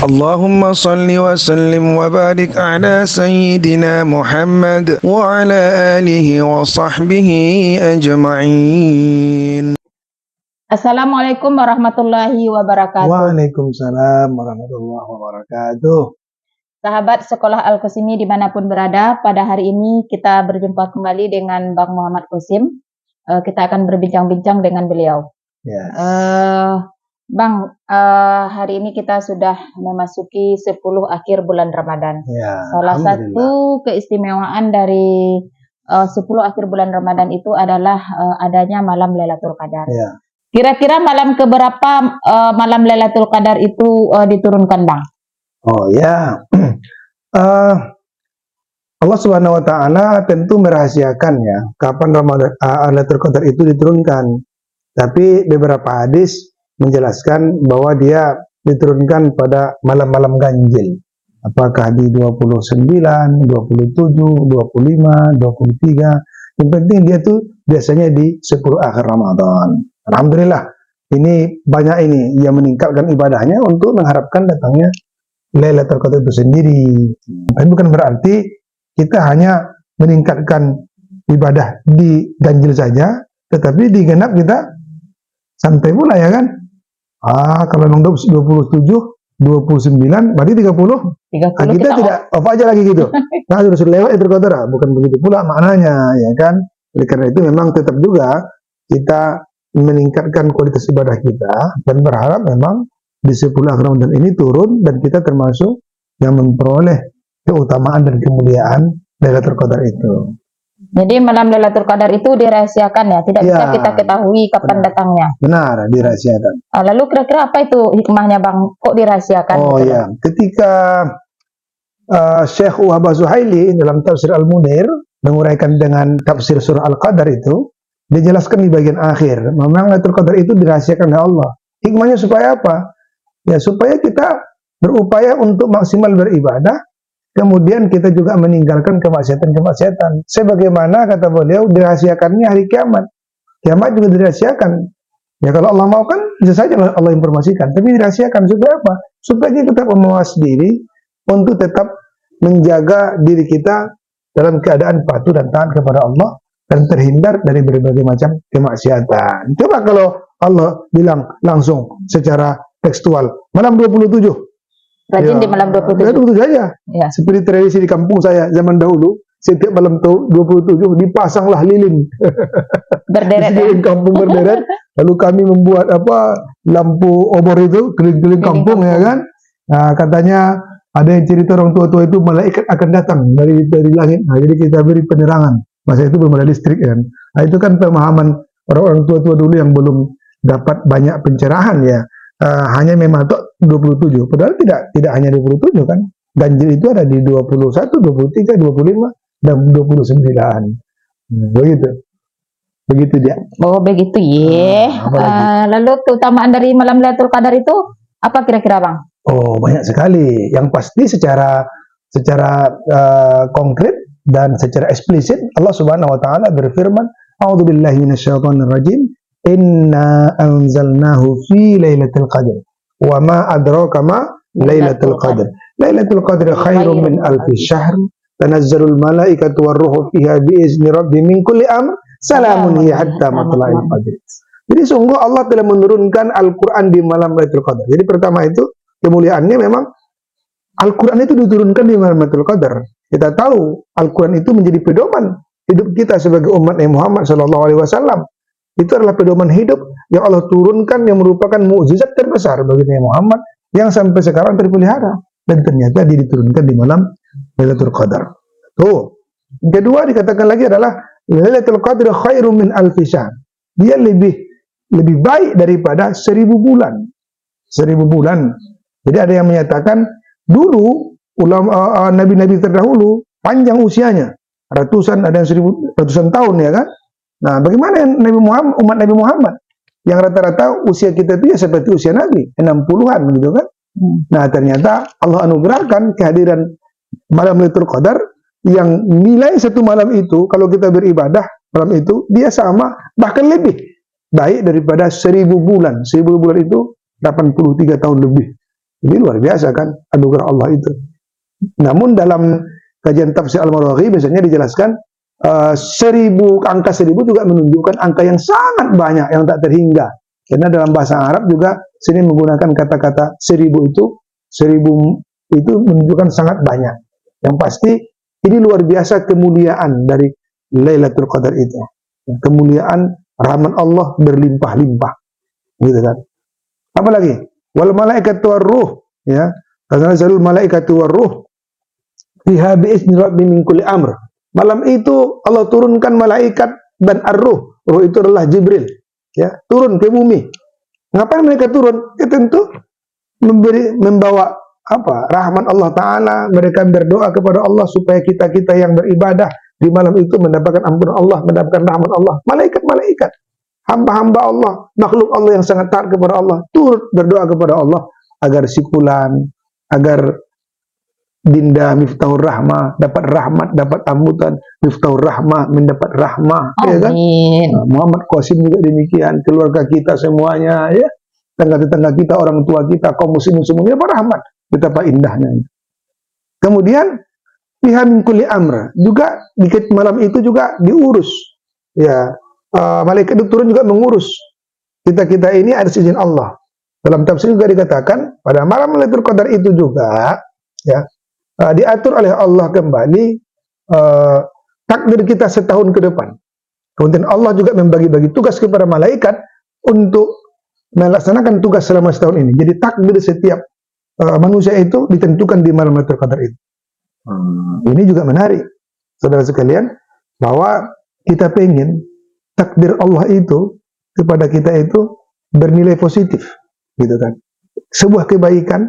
اللهم صل وسلم وبارك على سيدنا محمد وعلى آله وصحبه أجمعين. Assalamualaikum warahmatullahi wabarakatuh. Waalaikumsalam warahmatullahi wabarakatuh. Sahabat Sekolah Al-Qasimi dimanapun berada, pada hari ini kita berjumpa kembali dengan Bang Muhammad Qasim. Kita akan berbincang-bincang dengan beliau. Yes. Bang, hari ini kita sudah memasuki 10 akhir bulan Ramadan. Ya, Salah satu keistimewaan dari 10 akhir bulan Ramadan itu adalah adanya malam Lailatul Qadar. Ya. Kira-kira malam keberapa malam Lailatul Qadar itu diturunkan, Bang? Oh ya, Allah Subhanahu Wa Taala tentu merahasiakan ya kapan Ramadan Lailatul Qadar itu diturunkan. Tapi beberapa hadis menjelaskan bahwa dia diturunkan pada malam-malam ganjil. Apakah di 29, 27, 25, 23. Yang penting dia tuh biasanya di 10 akhir Ramadan. Alhamdulillah, ini banyak ini yang meningkatkan ibadahnya untuk mengharapkan datangnya Lailatul Qadar itu sendiri. Tapi bukan berarti kita hanya meningkatkan ibadah di ganjil saja, tetapi di genap kita santai pula ya kan? Kalau memang 27, 29, berarti 30. Nah, kita tidak off aja lagi gitu. Nah, sudah lewat itu Qadar, bukan begitu pula maknanya, ya kan? Oleh karena itu memang tetap juga kita meningkatkan kualitas ibadah kita dan berharap memang di 10 akhir Ramadan ini turun dan kita termasuk yang memperoleh keutamaan dan kemuliaan Lailatul Qadar itu. Jadi malam Lailatul Qadar itu dirahasiakan ya, tidak bisa kita ketahui kapan datangnya. Benar, dirahasiakan. Lalu kira-kira apa itu hikmahnya, Bang? Kok dirahasiakan? Oh iya, ketika Syekh Wahbah Zuhaili dalam tafsir Al-Munir menguraikan dengan tafsir surah Al-Qadar itu, dijelaskan di bagian akhir, memang Lailatul Qadar itu dirahasiakan oleh Allah. Hikmahnya supaya apa? Ya supaya kita berupaya untuk maksimal beribadah. Kemudian kita juga meninggalkan kemaksiatan-kemaksiatan. Sebagaimana kata beliau dirahasiakannya hari kiamat. Kiamat juga dirahasiakan. Ya kalau Allah mau kan bisa saja Allah informasikan. Tapi dirahasiakan supaya apa? Supaya kita tetap memawas diri untuk tetap menjaga diri kita dalam keadaan patuh dan taat kepada Allah dan terhindar dari berbagai macam kemaksiatan. Coba kalau Allah bilang langsung secara tekstual malam 27. Rajin di malam 27. 27 saja. Ya. Seperti tradisi di kampung saya zaman dahulu, setiap malam 27 dipasanglah lilin. Berderet. Di kampung berderet. Lalu kami membuat lampu obor itu keliling-keliling kampung ya kan. Nah, katanya ada yang cerita orang tua-tua itu malaikat akan datang dari langit. Nah, jadi kita beri penerangan. Masa itu belum ada listrik kan. Nah, itu kan pemahaman orang-orang tua-tua dulu yang belum dapat banyak pencerahan ya. Hanya memang 27. Padahal tidak hanya 27 kan. Ganjil itu ada di 21, 23, 25 dan 29. Begitu. Begitu dia. Oh, begitu ya. Lalu keutamaan dari malam Lailatul Qadar itu apa kira-kira, Bang? Oh, banyak sekali. Yang pasti secara konkret dan secara eksplisit Allah Subhanahu wa taala berfirman, "A'udzubillahi minasyaitonirrajim. Inna anzalnahu fi lailatul qadr wa ma adraka ma lailatul qadr lailatul qadri khairum min alfi syahr tanazzalul malaikatu warruhu fiha biizni rabbi min kulli amr salamun hiya hatta matla'il qadr." Jadi sungguh Allah telah menurunkan Al-Qur'an di malam Lailatul Qadar. Jadi pertama itu kemuliaannya memang Al-Qur'an itu diturunkan di malam Lailatul Qadar. Kita tahu Al-Qur'an itu menjadi pedoman hidup kita sebagai umat Nabi Muhammad SAW. Itu adalah pedoman hidup yang Allah turunkan yang merupakan mukjizat terbesar bagi Nabi Muhammad yang sampai sekarang terpelihara dan ternyata diturunkan di malam Lailatul Qadar. Tuh. Kedua dikatakan lagi adalah Lailatul Qadar khairum min alfi syahr. Dia lebih baik daripada 1000 bulan. 1000 bulan. Jadi ada yang menyatakan dulu ulama nabi-nabi terdahulu panjang usianya. Ratusan tahun ya kan? Nah, bagaimana umat Nabi Muhammad yang rata-rata usia kita itu ya seperti usia Nabi, 60-an gitu kan? Nah, ternyata Allah anugerahkan kehadiran malam Lailatul Qadar yang nilai satu malam itu kalau kita beribadah malam itu dia sama bahkan lebih baik daripada 1000 bulan. 1000 bulan itu 83 tahun lebih. Ini luar biasa kan anugerah Allah itu. Namun dalam kajian tafsir Al-Maraghi biasanya dijelaskan 1000, angka 1000 juga menunjukkan angka yang sangat banyak yang tak terhingga. Karena dalam bahasa Arab juga sini menggunakan kata-kata 1000 itu menunjukkan sangat banyak. Yang pasti ini luar biasa kemuliaan dari Lailatul Qadar itu. Kemuliaan rahmat Allah berlimpah-limpah. Gitu kan. Apalagi wal malaikatu warruh, ya. Tanazalul malaikatu warruh fiha bi'izni rabbi min kulli amr. Malam itu Allah turunkan malaikat dan ar-ruh. Ruh itu adalah Jibril, ya, turun ke bumi. Ngapain mereka turun? Ya tentu membawa apa? Rahmat Allah Ta'ala. Mereka berdoa kepada Allah supaya kita-kita yang beribadah di malam itu mendapatkan ampunan Allah, mendapatkan rahmat Allah. Malaikat-malaikat, hamba-hamba Allah, makhluk Allah yang sangat taat kepada Allah, turut berdoa kepada Allah agar si fulan, agar Dinda Miftahur Rahmah dapat rahmat, dapat ampunan. Miftahur Rahmah mendapat rahmah, ya kan? Nah, Muhammad Qasim juga demikian, keluarga kita semuanya, ya, tetangga-tetangga kita, orang tua kita, kaum muslimin semuanya dapat rahmat. Betapa indahnya. Kemudian fiha min kulli amr, juga di malam itu juga diurus, ya. Malaikat itu turun juga mengurus kita-kita ini ada izin Allah. Dalam tafsir juga dikatakan pada malam Lailatul Qadar itu juga, ya, diatur oleh Allah kembali takdir kita setahun ke depan. Kemudian Allah juga membagi-bagi tugas kepada malaikat untuk melaksanakan tugas selama setahun ini. Jadi takdir setiap manusia itu ditentukan di malam Lailatul Qadar itu. Ini juga menarik, saudara sekalian, bahwa kita pengen takdir Allah itu kepada kita itu bernilai positif, gitu kan. Sebuah kebaikan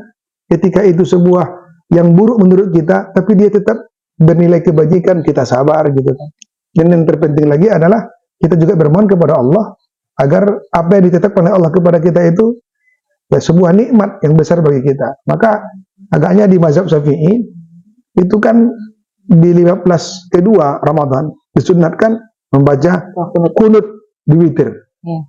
ketika itu sebuah yang buruk menurut kita, tapi dia tetap bernilai kebajikan, kita sabar, gitu kan. Dan yang terpenting lagi adalah kita juga bermohon kepada Allah agar apa yang ditetapkan oleh Allah kepada kita itu ya sebuah nikmat yang besar bagi kita. Maka agaknya di mazhab Syafi'i itu kan di 15 kedua Ramadan disunatkan membaca kunut di witir.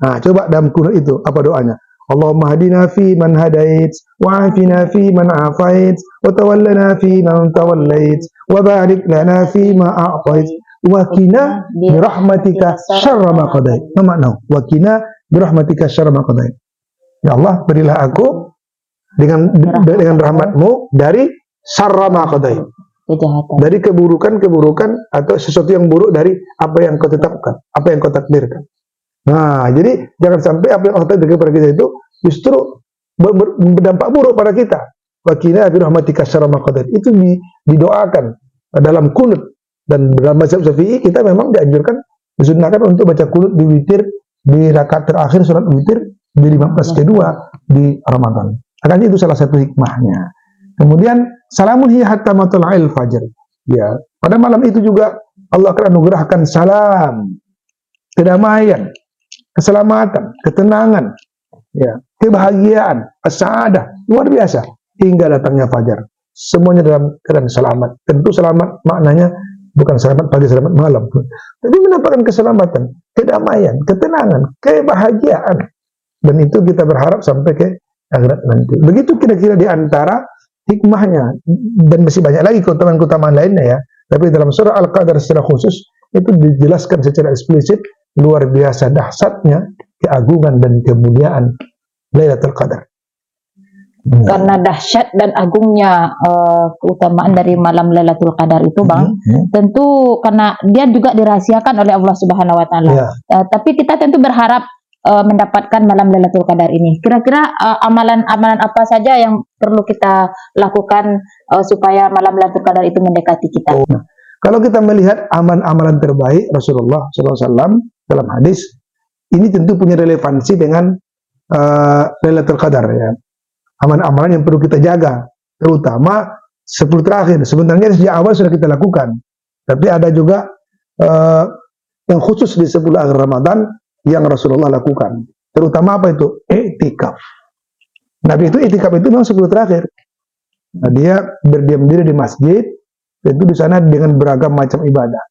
Nah, coba dalam kunut itu apa doanya? Allahumma hadina fi man hadait, wa afina fi man afait, wa tawallana fi man tawallait, wa barik lana fi ma a'tait, wa qina bi rahmatika syarra ma qadait. Apa makna? Wa qina bi rahmatika syarra ma qadait. Ya Allah, berilah aku dengan rahmatmu dari syarra ma qadait. Dari keburukan-keburukan atau sesuatu yang buruk dari apa yang kau tetapkan, apa yang kau takdirkan. Nah, jadi jangan sampai apa yang Allah takdirkan kepada kita itu justru berdampak buruk pada kita. Wa qina bi rahmatika syarra ma qadait. Itu didoakan dalam kunut, dan dalam mazhab Syafi'i kita memang dianjurkan, disunahkan untuk baca kunut di witir di rakaat terakhir surat witir di 15 kedua di Ramadan. Makanya itu salah satu hikmahnya. Kemudian salamun hiya hatta matla'il fajr. Ya, pada malam itu juga Allah akan anugerahkan salam, kedamaian, keselamatan, ketenangan, ya, kebahagiaan, as-sa'adah, luar biasa hingga datangnya fajar. Semuanya dalam keadaan selamat. Tentu selamat maknanya bukan selamat pagi, selamat malam, tapi mendapatkan keselamatan, kedamaian, ketenangan, kebahagiaan. Dan itu kita berharap sampai ke akhirat nanti. Begitu kira-kira di antara hikmahnya, dan masih banyak lagi keutamaan-keutamaan lainnya, ya. Tapi dalam surah Al-Qadar secara khusus itu dijelaskan secara eksplisit luar biasa dahsyatnya keagungan dan kemuliaan Lailatul Qadar. Karena dahsyat dan agungnya keutamaan dari malam Lailatul Qadar itu, Bang, tentu karena dia juga dirahasiakan oleh Allah Subhanahu wa taala. Tapi kita tentu berharap mendapatkan malam Lailatul Qadar ini. Kira-kira amalan-amalan apa saja yang perlu kita lakukan supaya malam Lailatul Qadar itu mendekati kita? Nah, kalau kita melihat amalan-amalan terbaik Rasulullah SAW dalam hadis, ini tentu punya relevansi dengan Lailatul Qadar, ya. Amalan-amalan yang perlu kita jaga, terutama 10 terakhir. Sebenarnya sejak awal sudah kita lakukan, tapi ada juga yang khusus di 10 akhir Ramadan yang Rasulullah lakukan. Terutama apa itu? I'tikaf. Nabi itu i'tikaf itu memang 10 terakhir. Nah, dia berdiam diri di masjid, itu di sana dengan beragam macam ibadah.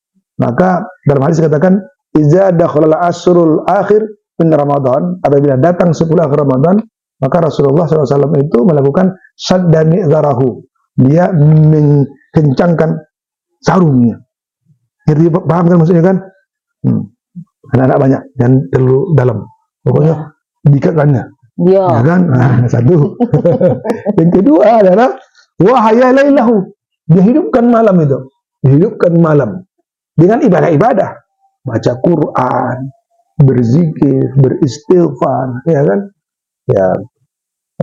Maka dalam hadis dikatakan, "Iza dakhalal asrul akhir min Ramadan," apabila datang 10 akhir Ramadan, maka Rasulullah SAW itu melakukan sadda mi'zarahu. Dia mengencangkan sarungnya. Jadi paham kan maksudnya kan? Anak-anak banyak dan terlalu dalam. Pokoknya dikatkannya. Ya kan? Nah, satu. Yang kedua adalah wahaya lailahu. Dia hidupkan malam itu. Dihidupkan malam dengan ibadah-ibadah, baca Quran, berzikir, beristighfar, ya kan? Ya,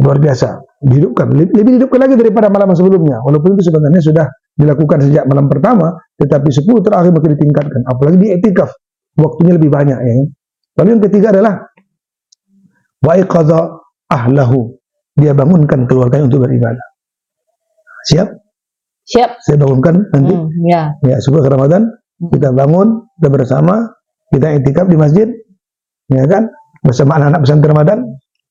luar biasa. Dihidupkan, lebih dihidupkan lagi daripada malam sebelumnya. Walaupun itu sebenarnya sudah dilakukan sejak malam pertama, tetapi 10 terakhir makin ditingkatkan. Apalagi di i'tikaf, waktunya lebih banyak, ya kan? Lalu yang ketiga adalah wa iqadha ahlahu. Dia bangunkan keluarganya untuk beribadah. Siap? Siap. Saya bangunkan nanti. Ya. Sebelum Ramadan kita bangun, kita bersama, kita i'tikaf di masjid, ya kan? Bersama anak-anak pesantren Ramadan.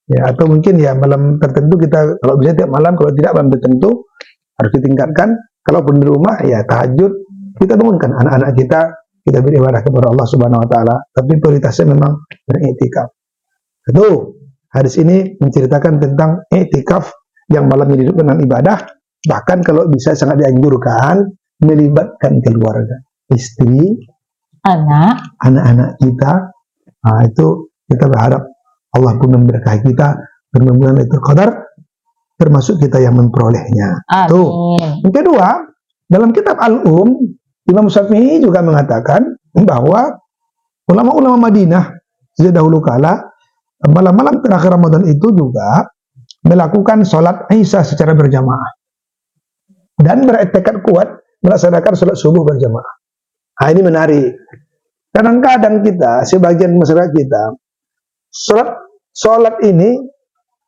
Ya, atau mungkin ya malam tertentu kita, kalau bisa tiap malam, kalau tidak malam tertentu harus ditingkatkan. Kalaupun di rumah ya tahajud, kita bangunkan anak-anak kita beribadah kepada Allah Subhanahu wa taala. Tapi prioritasnya memang beriktikaf. Itu hadis ini menceritakan tentang iktikaf yang malam ini dengan ibadah. Bahkan kalau bisa sangat dianjurkan melibatkan keluarga, istri, anak-anak kita. Nah, itu kita berharap Allah pun memberkahi kita berbulan Lailatul Qadar, termasuk kita yang memperolehnya. Tuh. Yang kedua, dalam kitab Al-Um, Imam Syafi'i juga mengatakan bahwa ulama-ulama Madinah sejak dahulu kala malam-malam terakhir Ramadan itu juga melakukan sholat Isya secara berjamaah dan bertekad kuat melaksanakan sholat subuh berjamaah. Nah, ini menarik. Kadang-kadang kita, sebagian masyarakat kita, sholat ini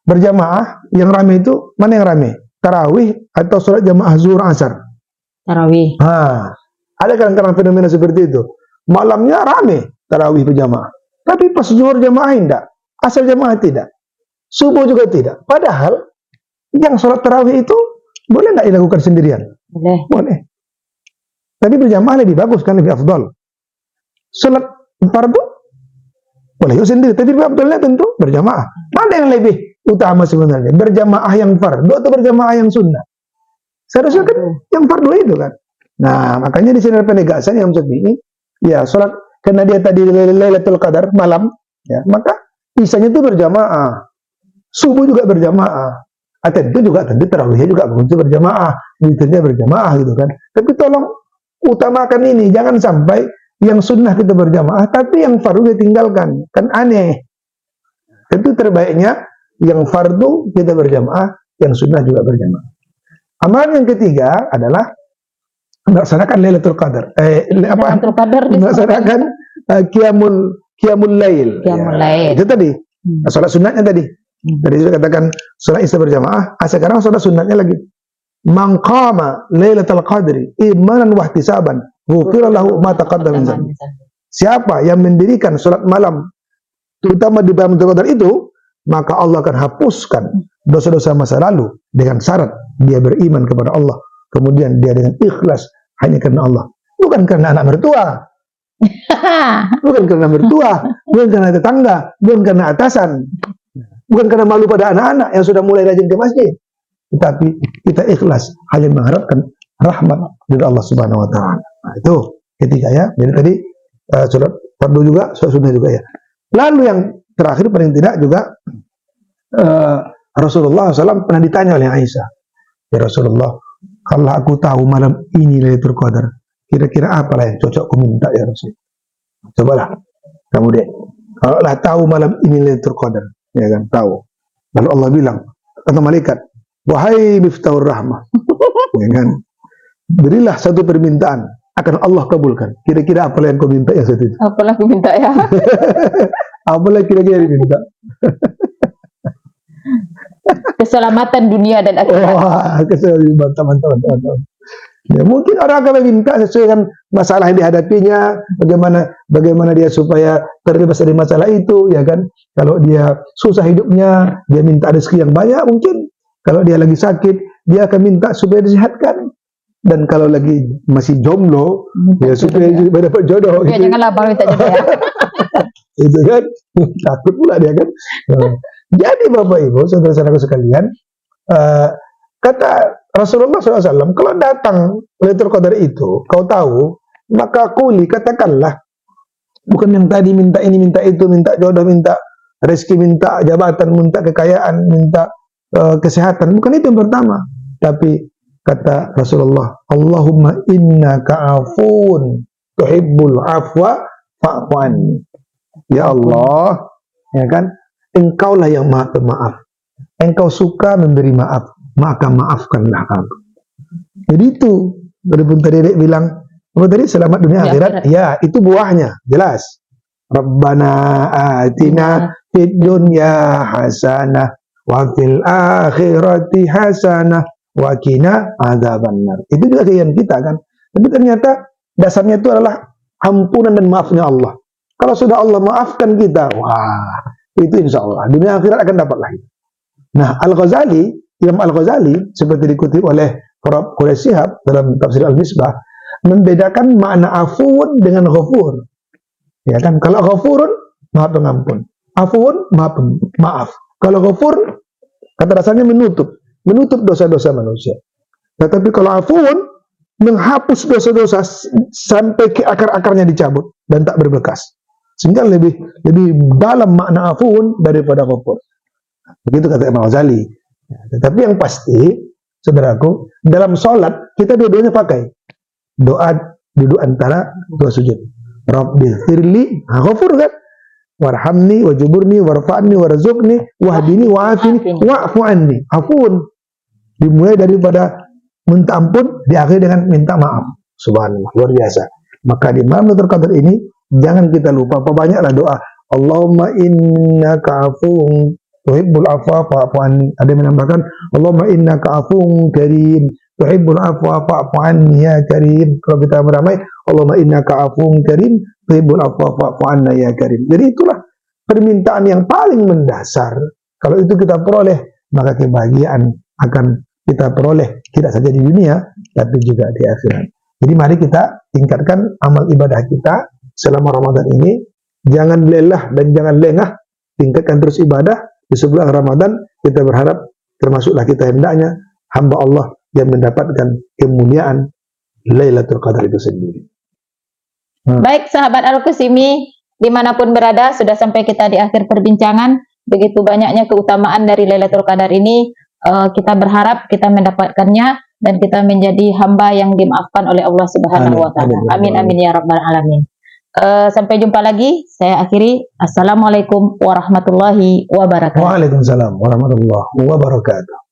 berjamaah, yang ramai itu mana yang ramai? Tarawih atau sholat jamaah zuhur asar? Tarawih. Ada kadang-kadang fenomena seperti itu. Malamnya ramai tarawih berjamaah, tapi pas zuhur jamaah tidak, asar jamaah tidak, subuh juga tidak. Padahal yang sholat tarawih itu boleh nggak dilakukan sendirian? Boleh. Tapi berjamaah lebih bagus kan, lebih afdal. Sholat fardu boleh itu sendiri, tapi afdalnya tentu berjamaah. Mana yang lebih utama sebenarnya? Berjamaah yang fardu atau berjamaah yang sunnah? Seharusnya kan yang fardu itu kan. Nah, makanya di sini ada penegasan yang Syafi'i, ya sholat karena dia tadi Lailatul Qadar malam, ya maka isanya itu berjamaah, subuh juga berjamaah, tentu tarawihnya juga berjamaah, witirnya berjamaah gitu kan. Tapi tolong utamakan ini, jangan sampai yang sunnah kita berjamaah, tapi yang fardu ditinggalkan, kan aneh. Tentu terbaiknya yang fardu kita berjamaah, yang sunnah juga berjamaah. Amalan yang ketiga adalah melaksanakan Lailatul Qadar. Lailatul Qadar melaksanakan qiyamul lail. Itu tadi. Salat sunatnya tadi. Tadi sudah katakan salat Isya berjamaah, sekarang salat sunatnya lagi. Man qama Lailatul Qadri imanan wa ihtisaban, ghufira lahu ma taqaddama min dhanbi. Siapa yang mendirikan salat malam terutama di malam Lailatul Qadar itu, maka Allah akan hapuskan dosa-dosa masa lalu dengan syarat dia beriman kepada Allah. Kemudian dia dengan ikhlas hanya karena Allah, bukan karena anak mertua, bukan karena mertua, bukan karena tetangga, bukan karena atasan, bukan karena malu pada anak-anak yang sudah mulai rajin ke masjid, tetapi kita ikhlas hanya mengharapkan rahmat dari Allah Subhanahu Wa Taala. Nah, itu ketiga ya. Jadi tadi sholat fardu juga, sholat sunnah juga ya. Lalu yang terakhir paling tidak juga Rasulullah SAW pernah ditanya oleh Aisyah, ya Rasulullah, kalau aku tahu malam ini Lailatul Qadar, kira-kira apalah yang cocok aku minta ya Rasul? Cobalah kamu deh. Kalau lah tahu malam ini Lailatul Qadar, ya kan tahu. Lalu Allah bilang, kata malaikat, wahai Miftahur Rahmah, ya kan, berilah satu permintaan, akan Allah kabulkan. Kira-kira apalah yang kau minta ya satu itu? Apalah aku minta ya? Apalah kira-kira diminta? Keselamatan dunia dan akhirat. Wah, mantap. Ya, mungkin orang akan meminta sesuai dengan masalah yang dihadapinya, bagaimana dia supaya terbebas dari masalah itu, ya kan? Kalau dia susah hidupnya, dia minta rezeki yang banyak mungkin. Kalau dia lagi sakit, dia akan minta supaya disehatkan. Dan kalau lagi masih jomblo, ya supaya dapat jodoh. Ya, gitu. janganlah abang minta jodoh ya. Itu kan takut pula dia kan. Jadi Bapak Ibu, saudara-saudaraku sekalian, kata Rasulullah SAW, kalau datang Lailatul Qadar itu, kau tahu, maka kuli, katakanlah, bukan yang tadi minta ini, minta itu, minta jodoh, minta rezeki, minta jabatan, minta kekayaan, minta kesehatan, bukan itu yang pertama. Tapi kata Rasulullah, Allahumma innaka afun tuhibbul afwa fa'fu anni. Ya Allah, ya kan? Engkaulah yang maha pemaaf. Engkau suka memberi maaf, maka maafkanlah aku. Jadi itu, walaupun tadi Dek bilang, apa tadi, selamat dunia akhirat, ya itu buahnya, jelas. Rabbana atina fid dunya hasanah wa fil akhirati hasanah wa qina adzabannar. Itu juga keinginan kita kan. Tapi ternyata dasarnya itu adalah ampunan dan maafnya Allah. Kalau sudah Allah maafkan kita, wah, itu insya Allah dunia akhirat akan dapat lagi. Nah, Al-Ghazali, Imam Al-Ghazali seperti dikutip oleh Quraisy Shihab dalam tafsir Al-Misbah, membedakan makna afun dengan ghafur. Ya kan? Kalau ghafurun, maha pengampun. Afun, maaf. Kalau ghafur, kata rasanya menutup dosa-dosa manusia. Tetapi kalau afun, menghapus dosa-dosa sampai ke akar-akarnya dicabut dan tak berbekas. Sehingga lebih dalam makna afun daripada ghafur. Begitu kata Imam Ghazali. Tetapi yang pasti, saudaraku, dalam sholat kita dua-duanya pakai doa duduk antara dua sujud. Rabbi firli, ghafur kan? Warhamni, wajuburni, warfa'ni, warzuqni, wahdini, wa'afini, wa'fu anni. Afun. Dimulai daripada minta ampun, diakhiri dengan minta maaf. Subhanallah, luar biasa. Maka di malam Lailatul Qadar ini jangan kita lupa, banyaklah doa. Allahumma innaka afuwun tuhibbul afwa fa'fu anni. Ada yang menambahkan Allahumma innaka afuwun karim tuhibbul afwa fa'fu anni ya karim. Kalau kita beramai Allahumma innaka afuwun karim tuhibbul afwa fa'fu anna ya karim. Jadi itulah permintaan yang paling mendasar. Kalau itu kita peroleh, maka kebahagiaan akan kita peroleh tidak saja di dunia tapi juga di akhirat. Jadi mari kita tingkatkan amal ibadah kita selama Ramadan ini. Jangan lelah dan jangan lengah, tingkatkan terus ibadah. Di sebulan Ramadan kita berharap termasuklah kita hendaknya hamba Allah yang mendapatkan kemuliaan Lailatul Qadar itu sendiri. Baik sahabat Al-Qasimi, dimanapun berada, sudah sampai kita di akhir perbincangan. Begitu banyaknya keutamaan dari Lailatul Qadar ini, kita berharap kita mendapatkannya dan kita menjadi hamba yang dimaafkan oleh Allah Subhanahu wa taala. Amin amin ya rabbal alamin. Sampai jumpa lagi. Saya akhiri. Assalamualaikum warahmatullahi wabarakatuh. Waalaikumsalam warahmatullahi wabarakatuh.